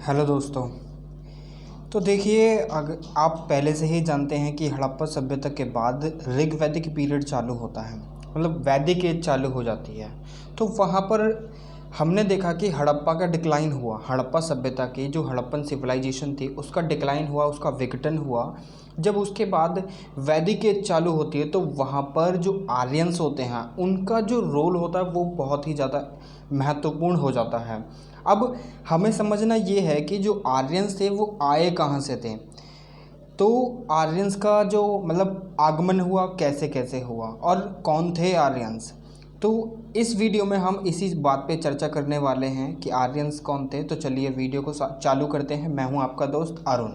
Hello दोस्तों। तो देखिए, अगर आप पहले से ही जानते हैं कि हड़प्पा सभ्यता के बाद ऋग वैदिक पीरियड चालू होता है, मतलब वैदिक एज चालू हो जाती है। तो वहाँ पर हमने देखा कि हड़प्पा का डिक्लाइन हुआ, हड़प्पा सभ्यता की जो हड़प्पन सिविलाइजेशन थी उसका डिक्लाइन हुआ, उसका विघटन हुआ। जब उसके बाद वैदिक एज चालू होती है तो वहाँ पर जो आर्यंस होते हैं उनका जो रोल होता है वो बहुत ही ज़्यादा महत्वपूर्ण हो जाता है। अब हमें समझना ये है कि जो आर्यंस थे वो आए कहाँ से थे। तो आर्यंस का जो मतलब आगमन हुआ कैसे कैसे हुआ और कौन थे आर्यंस। तो इस वीडियो में हम इसी बात पे चर्चा करने वाले हैं कि आर्यंस कौन थे। तो चलिए वीडियो को चालू करते हैं। मैं हूं आपका दोस्त अरुण।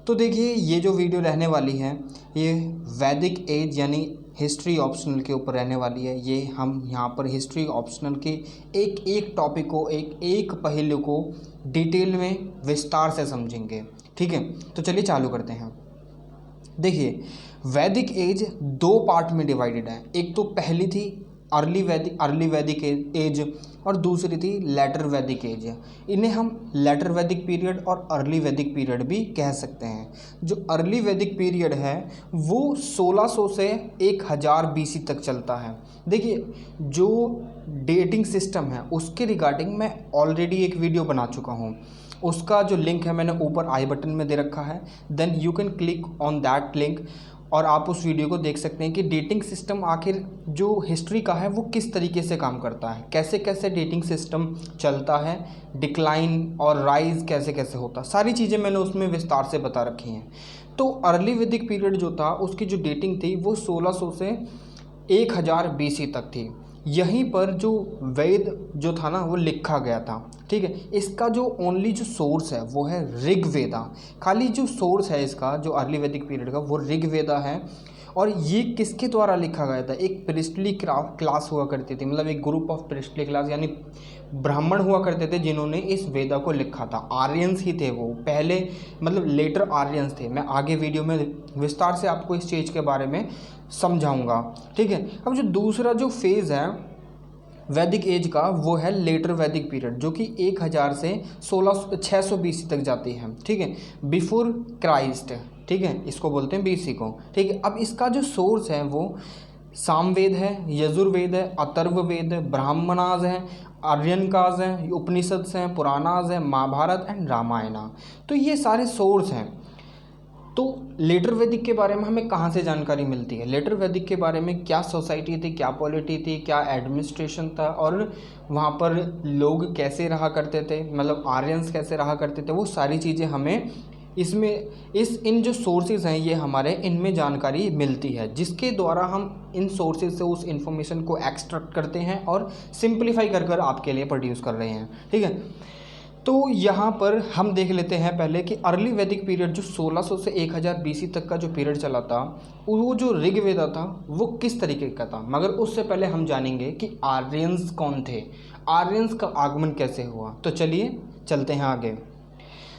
तो देखिए, ये जो वीडियो रहने वाली है ये वैदिक एज यानी हिस्ट्री ऑप्शनल के ऊपर रहने वाली है। ये हम यहाँ पर हिस्ट्री ऑप्शनल के एक एक टॉपिक को, एक एक पहलू को डिटेल में विस्तार से समझेंगे। ठीक है, तो चलिए चालू करते हैं। देखिए, वैदिक एज दो पार्ट में डिवाइडेड है। एक तो पहली थी अर्ली वैदिक एज और दूसरी थी लेटर वैदिक एज। इन्हें हम लेटर वैदिक पीरियड और अर्ली वैदिक पीरियड भी कह सकते हैं। जो अर्ली वैदिक पीरियड है वो 1600 से 1000 बीसी तक चलता है। देखिए, जो डेटिंग सिस्टम है उसके रिगार्डिंग मैं ऑलरेडी एक वीडियो बना चुका हूँ। उसका जो लिंक है मैंने ऊपर आई बटन में दे रखा है। Then you can click on that link और आप उस वीडियो को देख सकते हैं कि डेटिंग सिस्टम आखिर जो हिस्ट्री का है वो किस तरीके से काम करता है, कैसे कैसे डेटिंग सिस्टम चलता है, डिक्लाइन और राइज कैसे कैसे होता, सारी चीज़ें मैंने उसमें विस्तार से बता रखी हैं। तो अर्ली वैदिक पीरियड जो था उसकी जो डेटिंग थी वो 1600 से 1000 बीसी तक थी। यहीं पर जो वेद जो था ना वो लिखा गया था। ठीक है, इसका जो ओनली जो सोर्स है वो है ऋग्वेदा। खाली जो सोर्स है इसका जो अर्ली वैदिक पीरियड का वो ऋग्वेदा है। और ये किसके द्वारा लिखा गया था? एक प्रिस्टली क्लास हुआ करती थी, मतलब एक ग्रुप ऑफ प्रिस्टली क्लास यानी ब्राह्मण हुआ करते थे जिन्होंने इस वेदा को लिखा था। आर्यंस ही थे वो पहले, मतलब लेटर आर्यंस थे। मैं आगे वीडियो में विस्तार से आपको इस चीज़ के बारे में समझाऊंगा। ठीक है, अब जो दूसरा जो फेज़ है वैदिक एज का वो है लेटर वैदिक पीरियड, जो कि 1000 से 600 बीसी तक जाती है। ठीक है, बिफोर क्राइस्ट। ठीक है, इसको बोलते हैं बीसी को। ठीक है, अब इसका जो सोर्स है वो सामवेद है, यजुर्वेद है, अथर्ववेद है, ब्राह्मणाज है, आर्यनकाज हैं, उपनिषद हैं, पुराणाज हैं, महाभारत एंड रामायणा। तो ये सारे सोर्स हैं। तो लेटर वैदिक के बारे में हमें कहाँ से जानकारी मिलती है? लेटर वैदिक के बारे में क्या सोसाइटी थी, क्या पॉलिटी थी, क्या एडमिनिस्ट्रेशन था और वहाँ पर लोग कैसे रहा करते थे, मतलब आर्यंस कैसे रहा करते थे, वो सारी चीज़ें हमें इसमें इन जो सोर्सेज हैं ये हमारे इनमें जानकारी मिलती है, जिसके द्वारा हम इन सोर्सेज से उस इन्फॉर्मेशन को एक्सट्रैक्ट करते हैं और सिंप्लीफाई कर कर आपके लिए प्रोड्यूस कर रहे हैं। ठीक है, तो यहाँ पर हम देख लेते हैं पहले कि अर्ली वैदिक पीरियड जो 1600 से 1000 बीसी तक का जो पीरियड चला था वो जो ऋग्वेदा था वो किस तरीके का था। मगर उससे पहले हम जानेंगे कि आर्यंस कौन थे, आर्यंस का आगमन कैसे हुआ। तो चलिए चलते हैं आगे।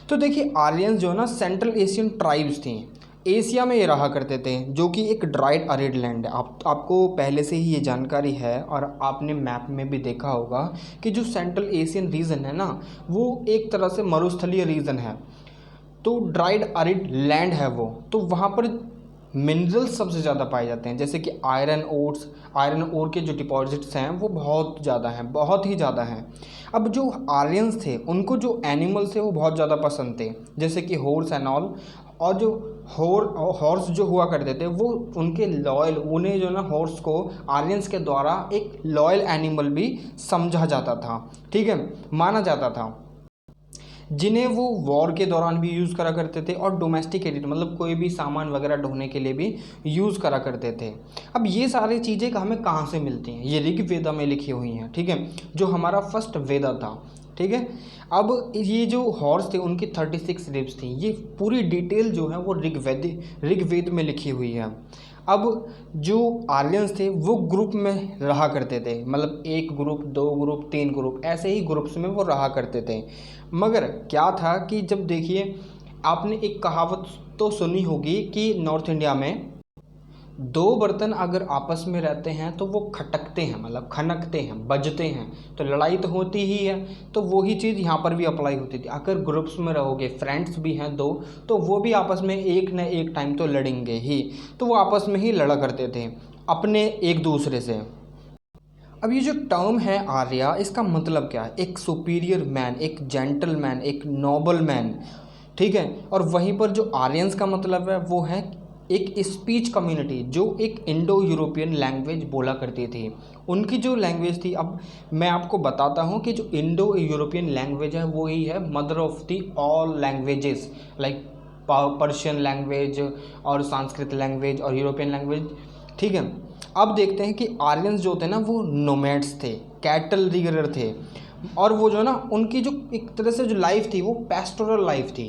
तो देखिए, आर्यंस जो है ना सेंट्रल एशियन ट्राइब्स थी, एशिया में ये रहा करते थे, जो कि एक ड्राइड अरिड लैंड है। आपको पहले से ही ये जानकारी है और आपने मैप में भी देखा होगा कि जो सेंट्रल एशियन रीजन है ना वो एक तरह से मरुस्थलीय रीजन है। तो ड्राइड अरिड लैंड है वो, तो वहाँ पर मिनरल्स सबसे ज़्यादा पाए जाते हैं, जैसे कि आयरन ओर के जो डिपॉजिट्स हैं वो बहुत ज़्यादा हैं, बहुत ही ज़्यादा हैं। अब जो आर्यंस थे उनको जो एनिमल्स थे वो बहुत ज़्यादा पसंद थे, जैसे कि हॉर्स एंड ऑल। और जो हॉर्स जो हुआ करते थे वो उनके लॉयल, उन्हें जो ना हॉर्स को आर्यंस के द्वारा एक लॉयल एनिमल भी समझा जाता था। ठीक है, माना जाता था, जिन्हें वो वॉर के दौरान भी यूज़ करा करते थे और डोमेस्टिकेटेड मतलब कोई भी सामान वगैरह ढोने के लिए भी यूज़ करा करते थे। अब ये सारी चीज़ें हमें कहाँ से मिलती हैं? ये ऋग्वेदा में लिखी हुई हैं। ठीक है, जो हमारा फर्स्ट वेदा था। ठीक है, अब ये जो हॉर्स थे उनकी 36 रिब्स थी। ये पूरी डिटेल जो है वो ऋग्वेद में लिखी हुई है। अब जो आर्यंस थे वो ग्रुप में रहा करते थे, मतलब एक ग्रुप, दो ग्रुप, तीन ग्रुप, ऐसे ही ग्रुप्स में वो रहा करते थे। मगर क्या था कि जब देखिए, आपने एक कहावत तो सुनी होगी कि नॉर्थ इंडिया में दो बर्तन अगर आपस में रहते हैं तो वो खटकते हैं, मतलब खनकते हैं, बजते हैं, तो लड़ाई तो होती ही है। तो वही चीज़ यहाँ पर भी अप्लाई होती थी। अगर ग्रुप्स में रहोगे, फ्रेंड्स भी हैं दो, तो वो भी आपस में एक न एक टाइम तो लड़ेंगे ही। तो वो आपस में ही लड़ा करते थे अपने एक दूसरे से। अब ये जो टर्म है आर्या, इसका मतलब क्या है? एक सुपीरियर मैन, एक जेंटलमैन, एक नोबल मैन, ठीक है। और वहीं पर जो आर्यंस का मतलब है वो है एक स्पीच कम्युनिटी जो एक इंडो यूरोपियन लैंग्वेज बोला करती थी। उनकी जो लैंग्वेज थी, अब मैं आपको बताता हूँ कि जो इंडो यूरोपियन लैंग्वेज है वो ही है mother of the all languages, like Persian language और संस्कृत लैंग्वेज और यूरोपियन लैंग्वेज, ठीक है। अब देखते हैं कि आर्यंस जो थे ना वो नोमैड्स थे, कैटल रियरर थे। और वो जो ना उनकी जो एक तरह से जो लाइफ थी वो पैस्टोरल लाइफ थी।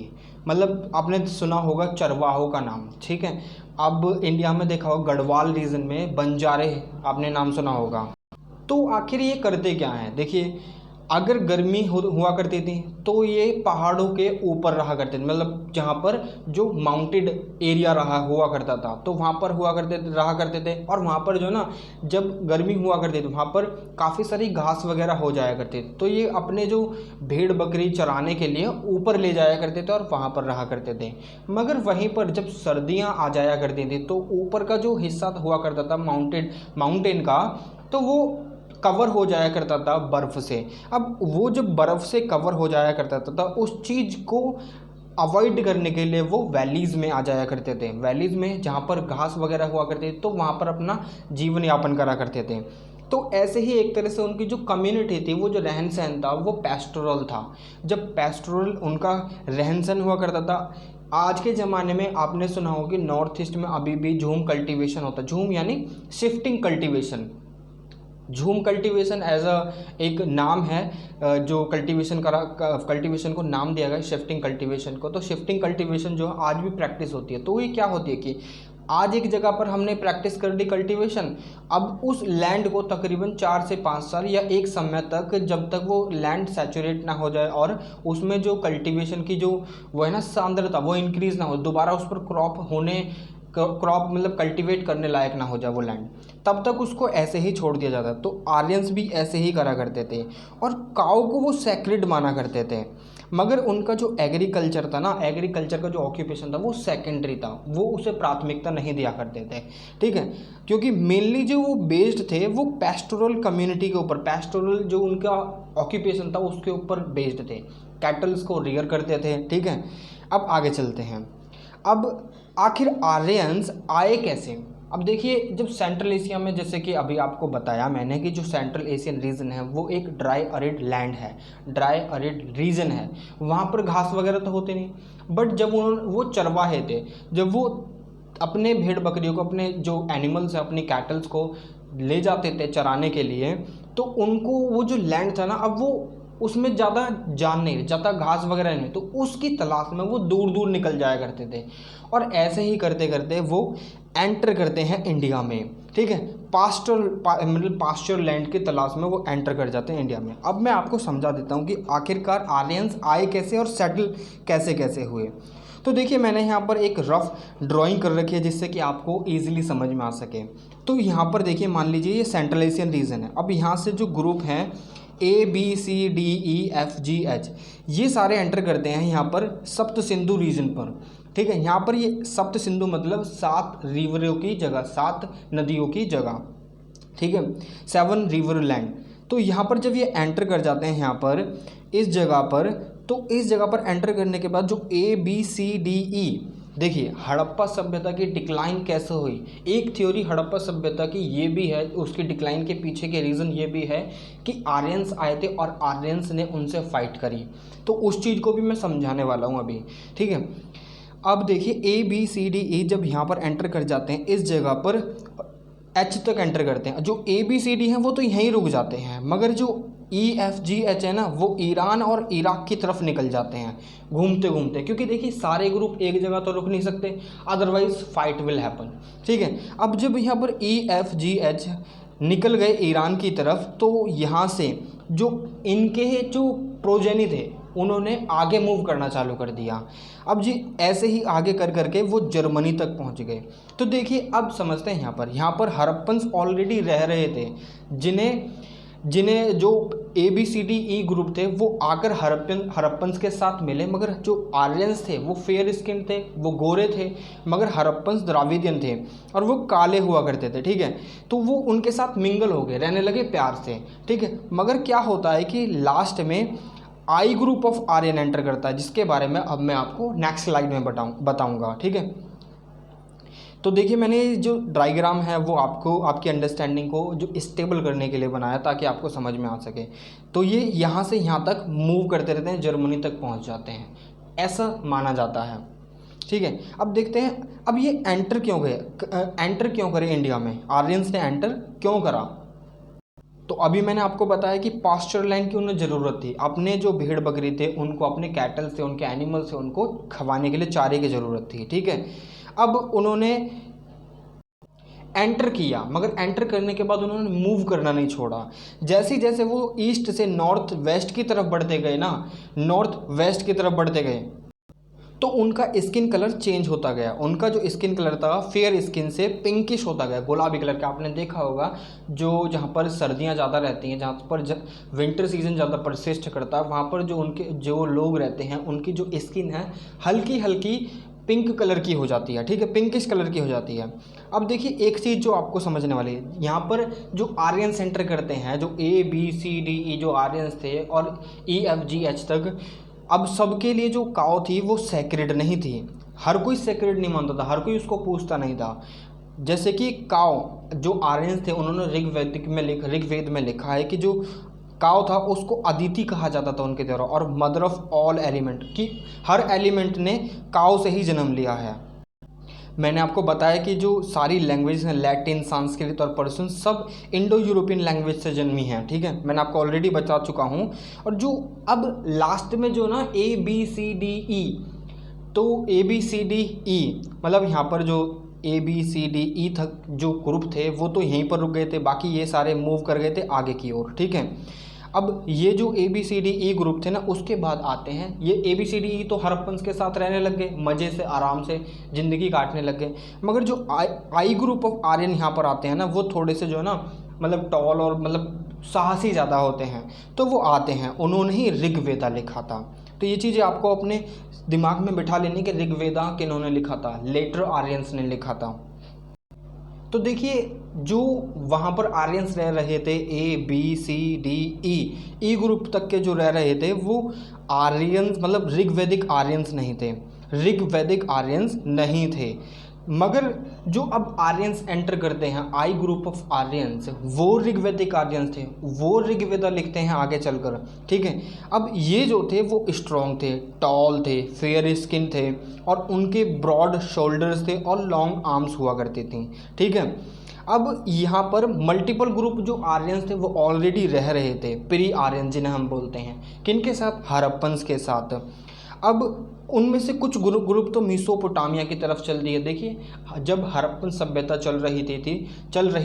मतलब आपने सुना होगा चरवाहों का नाम, ठीक है। अब इंडिया में देखा होगा गढ़वाल रीजन में बंजारे, आपने नाम सुना होगा। तो आखिर ये करते क्या हैं? देखिए, अगर गर्मी हुआ करती थी तो ये पहाड़ों के ऊपर रहा करते थे, मतलब जहाँ पर जो माउंटेड एरिया हुआ करता था तो वहाँ पर रहा करते थे। और वहाँ पर जो ना जब गर्मी हुआ करती थी वहाँ पर काफ़ी सारी घास वगैरह हो जाया करती थी, तो ये अपने जो भेड़ बकरी चराने के लिए ऊपर ले जाया करते थे और वहाँ पर रहा करते थे। मगर वहीं पर जब सर्दियाँ आ जाया करती थी तो ऊपर का जो हिस्सा हुआ करता था माउंटेन का, तो वो कवर हो जाया करता था बर्फ़ से। अब वो जब बर्फ़ से कवर हो जाया करता था उस चीज़ को अवॉइड करने के लिए वो वैलीज़ में आ जाया करते थे। वैलीज़ में जहाँ पर घास वगैरह हुआ करती थी तो वहाँ पर अपना जीवन यापन करा करते थे। तो ऐसे ही एक तरह से उनकी जो कम्युनिटी थी, वो जो रहन सहन था वो पेस्टोरल था। जब पेस्टोरल उनका रहन सहन हुआ करता था, आज के ज़माने में आपने सुना होगा कि नॉर्थ ईस्ट में अभी भी झूम कल्टीवेशन होता है। झूम यानी शिफ्टिंग कल्टीवेशन। झूम कल्टीवेशन एज एक नाम है, जो कल्टीवेशन को नाम दिया गया शिफ्टिंग कल्टीवेशन को। तो शिफ्टिंग कल्टीवेशन जो आज भी प्रैक्टिस होती है। तो ये क्या होती है कि आज एक जगह पर हमने प्रैक्टिस कर ली कल्टीवेशन, अब उस लैंड को तकरीबन 4 से 5 साल या एक समय तक, जब तक वो लैंड सैचुरेट ना हो जाए और उसमें जो कल्टीवेशन की जो वो है ना सांद्रता वो इंक्रीज़ ना हो, दोबारा उस पर क्रॉप मतलब कल्टीवेट करने लायक ना हो जाए वो लैंड, तब तक उसको ऐसे ही छोड़ दिया जाता है। तो आर्यंस भी ऐसे ही करा करते थे और काऊ को वो सैक्रेड माना करते थे। मगर उनका जो एग्रीकल्चर था ना, एग्रीकल्चर का जो ऑक्यूपेशन था वो सेकेंडरी था, वो उसे प्राथमिकता नहीं दिया करते थे, ठीक है। क्योंकि मेनली जो वो बेस्ड थे वो पेस्टोरल कम्युनिटी के ऊपर, पेस्टोरल जो उनका ऑक्यूपेशन था उसके ऊपर बेस्ड थे, कैटल्स को रियर करते थे, ठीक है। अब आगे चलते हैं। अब आखिर आर्यंस आए कैसे? अब देखिए, जब सेंट्रल एशिया में, जैसे कि अभी आपको बताया मैंने कि जो सेंट्रल एशियन रीजन है वो एक ड्राई अरिड लैंड है, ड्राई अरिड रीजन है, वहाँ पर घास वगैरह तो होते नहीं। बट जब वो चरवाहे थे, जब वो अपने भेड़ बकरियों को, अपने जो एनिमल्स हैं, अपनी कैटल्स को ले जाते थे चराने के लिए, तो उनको वो जो लैंड था ना, अब वो उसमें ज़्यादा जान नहीं, ज़्यादा घास वगैरह नहीं, तो उसकी तलाश में वो दूर दूर निकल जाया करते थे। और ऐसे ही करते करते वो एंटर करते हैं इंडिया में, ठीक है। पास्चर लैंड की तलाश में वो एंटर कर जाते हैं इंडिया में। अब मैं आपको समझा देता हूँ कि आखिरकार आर्यंस आए कैसे और सेटल कैसे कैसे हुए। तो देखिए, मैंने यहाँ पर एक रफ ड्राइंग कर रखी है जिससे कि आपको ईजिली समझ में आ सके। तो यहाँ पर देखिए, मान लीजिए ये सेंट्रल एशियन रीजन है। अब यहाँ से जो ग्रुप हैं ABCDEFGH, ये सारे एंटर करते हैं यहाँ पर सप्त सिंधु रीजन पर, ठीक है। यहाँ पर ये सप्त सिंधु मतलब 7 रिवरों की जगह, 7 नदियों की जगह, ठीक है, 7 रिवर लैंड। तो यहाँ पर जब ये एंटर कर जाते हैं यहाँ पर इस जगह पर, तो इस जगह पर एंटर करने के बाद जो ABCDE, देखिए हड़प्पा सभ्यता की डिक्लाइन कैसे हुई। एक थ्योरी हड़प्पा सभ्यता की ये भी है, उसकी डिक्लाइन के पीछे के रीज़न ये भी है कि आर्यंस आए थे और आर्यंस ने उनसे फाइट करी। तो उस चीज़ को भी मैं समझाने वाला हूँ अभी, ठीक है। अब देखिए ABCDE जब यहाँ पर एंटर कर जाते हैं इस जगह पर H तक एंटर करते हैं, जो ABCD हैं वो तो यहीं रुक जाते हैं, मगर जो EFGH है ना वो ईरान और इराक की तरफ निकल जाते हैं घूमते घूमते, क्योंकि देखिए सारे ग्रुप एक जगह तो रुक नहीं सकते, अदरवाइज फाइट विल हैपन, ठीक है। अब जब यहाँ पर EFGH निकल गए ईरान की तरफ, तो यहाँ से जो इनके जो प्रोजेनी थे, उन्होंने आगे मूव करना चालू कर दिया। अब जी ऐसे ही आगे कर करके वो जर्मनी तक पहुंच गए। तो देखिए अब समझते हैं यहाँ पर हड़प्पन्स ऑलरेडी रह रहे थे, जिन्हें जो ABCDE ग्रुप थे वो आकर हड़प्पन्स के साथ मिले, मगर जो आर्यंस थे वो फेयर स्किन थे, वो गोरे थे, मगर हड़प्पन्स द्राविडियन थे और वो काले हुआ करते थे, ठीक है। तो वो उनके साथ मिंगल हो गए, रहने लगे प्यार से, ठीक है। मगर क्या होता है कि लास्ट में आई ग्रुप ऑफ आर्यन एंटर करता है, जिसके बारे में अब मैं आपको नेक्स्ट स्लाइड में बताऊंगा, ठीक है। तो देखिए मैंने जो डायग्राम है वो आपको आपकी अंडरस्टैंडिंग को जो स्टेबल करने के लिए बनाया, ताकि आपको समझ में आ सके। तो ये यहाँ से यहाँ तक मूव करते रहते हैं, जर्मनी तक पहुँच जाते हैं, ऐसा माना जाता है, ठीक है। अब देखते हैं अब ये एंटर क्यों करे इंडिया में, आर्यंस ने एंटर क्यों करा। तो अभी मैंने आपको बताया कि पास्चर लैंड की उन्हें ज़रूरत थी, अपने जो भेड़ बकरी थे उनको, अपने कैटल से, उनके एनिमल से उनको खवाने के लिए चारे की ज़रूरत थी, ठीक है। अब उन्होंने एंटर किया, मगर एंटर करने के बाद उन्होंने मूव करना नहीं छोड़ा। जैसे जैसे वो ईस्ट से नॉर्थ वेस्ट की तरफ बढ़ते गए ना, नॉर्थ वेस्ट की तरफ बढ़ते गए, तो उनका स्किन कलर चेंज होता गया। उनका जो स्किन कलर था फेयर स्किन से पिंकिश होता गया, गुलाबी कलर का। आपने देखा होगा जो जहाँ पर सर्दियाँ ज़्यादा रहती हैं, जहाँ पर विंटर सीजन ज़्यादा परसिस्ट करता है, वहाँ पर जो लोग रहते हैं उनकी जो स्किन है हल्की हल्की पिंक कलर की हो जाती है, ठीक है, पिंकिश कलर की हो जाती है। अब देखिए एक चीज़ जो आपको समझने वाली है, यहाँ पर जो आर्यन सेंटर करते हैं, जो ABCDE जो आर्यंस थे और EFGH तक, अब सबके लिए जो काव थी वो सैक्रेड नहीं थी। हर कोई सैक्रेड नहीं मानता था, हर कोई उसको पूछता नहीं था। जैसे कि काव जो आर्यंस थे उन्होंने ऋग्वेद में लिखा है कि जो काव था उसको अदिति कहा जाता था उनके द्वारा, और मदर ऑफ ऑल एलिमेंट, कि हर एलिमेंट ने काव से ही जन्म लिया है। मैंने आपको बताया कि जो सारी लैंग्वेज हैं, लैटिन, संस्कृत और पर्शियन, सब इंडो यूरोपियन लैंग्वेज से जन्मी हैं, ठीक है, मैंने आपको ऑलरेडी बता चुका हूँ। और जो अब लास्ट में जो ना ABCDE, तो ABCDE मतलब यहाँ पर जो ABCDE तक जो ग्रुप थे वो तो यहीं पर रुक गए थे, बाकी ये सारे मूव कर गए थे आगे की ओर, ठीक है। अब ये जो ABCDE ग्रुप थे ना, उसके बाद आते हैं ये ABCDE, तो हड़प्पन्स के साथ रहने लग गए, मज़े से आराम से ज़िंदगी काटने लग गए। मगर जो आई ग्रुप ऑफ आर्यन यहाँ पर आते हैं ना, वो थोड़े से जो है ना मतलब टॉल और मतलब साहसी ज़्यादा होते हैं, तो वो आते हैं, उन्होंने ही ऋग्वेदा लिखा था। तो ये चीज़ें आपको अपने दिमाग में बिठा लेनी कि ऋग्वेदा किन्होंने लिखा था, लेटर आर्यंस ने लिखा था। तो देखिए जो वहाँ पर आर्यंस रह रहे थे ABCDE ग्रुप तक के जो रह रहे थे वो आर्यंस मतलब ऋग्वैदिक आर्यंस नहीं थे। मगर जो अब आर्यंस एंटर करते हैं, आई ग्रुप ऑफ आर्यंस, वो ऋग्वैदिक आर्यंस थे, वो ऋग्वेदा लिखते हैं आगे चलकर, ठीक है। अब ये जो थे वो स्ट्रॉन्ग थे, टॉल थे, फेयर स्किन थे, और उनके ब्रॉड शोल्डर्स थे और लॉन्ग आर्म्स हुआ करती थी, ठीक है। अब यहाँ पर मल्टीपल ग्रुप जो आर्यंस थे वो ऑलरेडी रह रहे थे, प्री आर्यन जिन्हें हम बोलते हैं, किनके साथ, हड़प्पन्स के साथ। अब उनमें से कुछ ग्रुप तो मेसोपोटामिया की तरफ चल दिए। देखिए जब हड़प्पन सभ्यता चल रही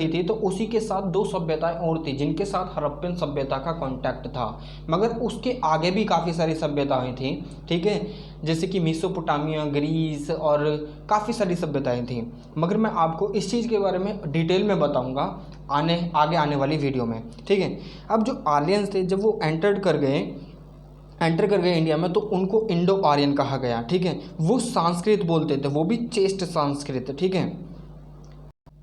थी तो उसी के साथ दो सभ्यताएं और थी जिनके साथ हड़प्पन सभ्यता का कांटेक्ट था, मगर उसके आगे भी काफ़ी सारी सभ्यताएं थी, ठीक है, जैसे कि मेसोपोटामिया, ग्रीस और काफ़ी सारी सभ्यताएं थी। मगर मैं आपको इस चीज़ के बारे में डिटेल में बताऊँगा आगे आने वाली वीडियो में, ठीक है। अब जो आर्यंस थे जब वो एंटर कर गए इंडिया में, तो उनको इंडो आर्यन कहा गया, ठीक है। वो संस्कृत बोलते थे, वो भी चेस्ट संस्कृत, ठीक है।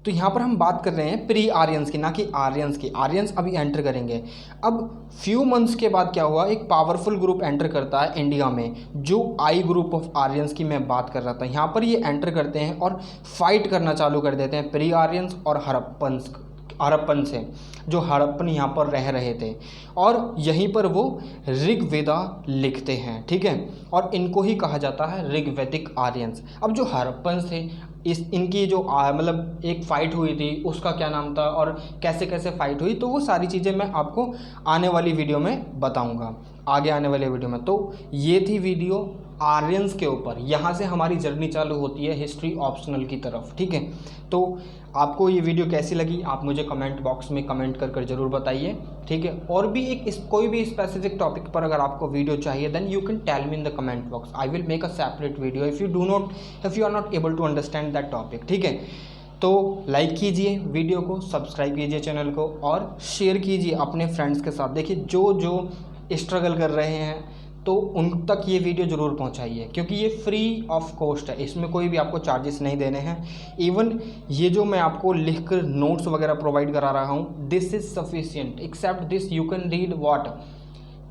तो यहाँ पर हम बात कर रहे हैं प्री आर्यंस की, ना कि आर्यंस की। आर्यंस अभी एंटर करेंगे। अब फ्यू मंथ्स के बाद क्या हुआ, एक पावरफुल ग्रुप एंटर करता है इंडिया में, जो आई ग्रुप ऑफ आर्यंस की मैं बात कर रहा था। यहाँ पर ये एंटर करते हैं और फाइट करना चालू कर देते हैं प्री आर्यंस और हड़प्पन से, जो हड़प्पन यहाँ पर रह रहे थे, और यहीं पर वो ऋग्वेदा लिखते हैं, ठीक है। और इनको ही कहा जाता है ऋग्वैदिक आर्यंस। अब जो हड़प्पन थे इनकी जो मतलब एक फ़ाइट हुई थी, उसका क्या नाम था और कैसे कैसे फ़ाइट हुई, तो वो सारी चीज़ें मैं आपको आने वाली वीडियो में बताऊंगा। आगे आने वाले वीडियो में। तो ये थी वीडियो आर्यंस के ऊपर। यहाँ से हमारी जर्नी चालू होती है हिस्ट्री ऑप्शनल की तरफ, ठीक है। तो आपको ये वीडियो कैसी लगी आप मुझे कमेंट बॉक्स में कमेंट कर ज़रूर बताइए, ठीक है। और भी कोई भी स्पेसिफिक टॉपिक पर अगर आपको वीडियो चाहिए then you can tell me in the comment box, I will make a separate video if you are not able to understand that topic, ठीक है। तो लाइक कीजिए वीडियो को, सब्सक्राइब कीजिए चैनल को और शेयर कीजिए अपने फ्रेंड्स के साथ। देखिए जो स्ट्रगल कर रहे हैं तो उन तक ये वीडियो ज़रूर पहुंचाइए, क्योंकि ये फ्री ऑफ कॉस्ट है, इसमें कोई भी आपको चार्जेस नहीं देने हैं। इवन ये जो मैं आपको लिख कर नोट्स वगैरह प्रोवाइड करा रहा हूँ, this is sufficient, except this you can read what,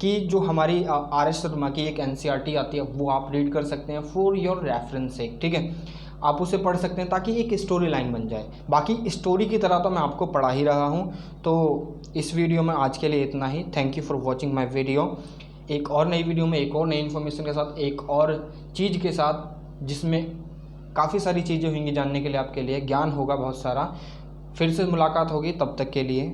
कि जो हमारी RS शर्मा की एक NCERT आती है वो आप रीड कर सकते हैं फॉर योर रेफरेंस से, ठीक है। आप उसे पढ़ सकते हैं ताकि एक स्टोरी लाइन बन जाए। बाकी स्टोरी की तरह तो मैं आपको पढ़ा ही रहा हूँ। तो इस वीडियो में आज के लिए इतना ही। Thank you for watching my video. एक और नई वीडियो में एक और नई इन्फॉर्मेशन के साथ, एक और चीज़ के साथ जिसमें काफ़ी सारी चीज़ें होंगी जानने के लिए, आपके लिए ज्ञान होगा बहुत सारा। फिर से मुलाकात होगी, तब तक के लिए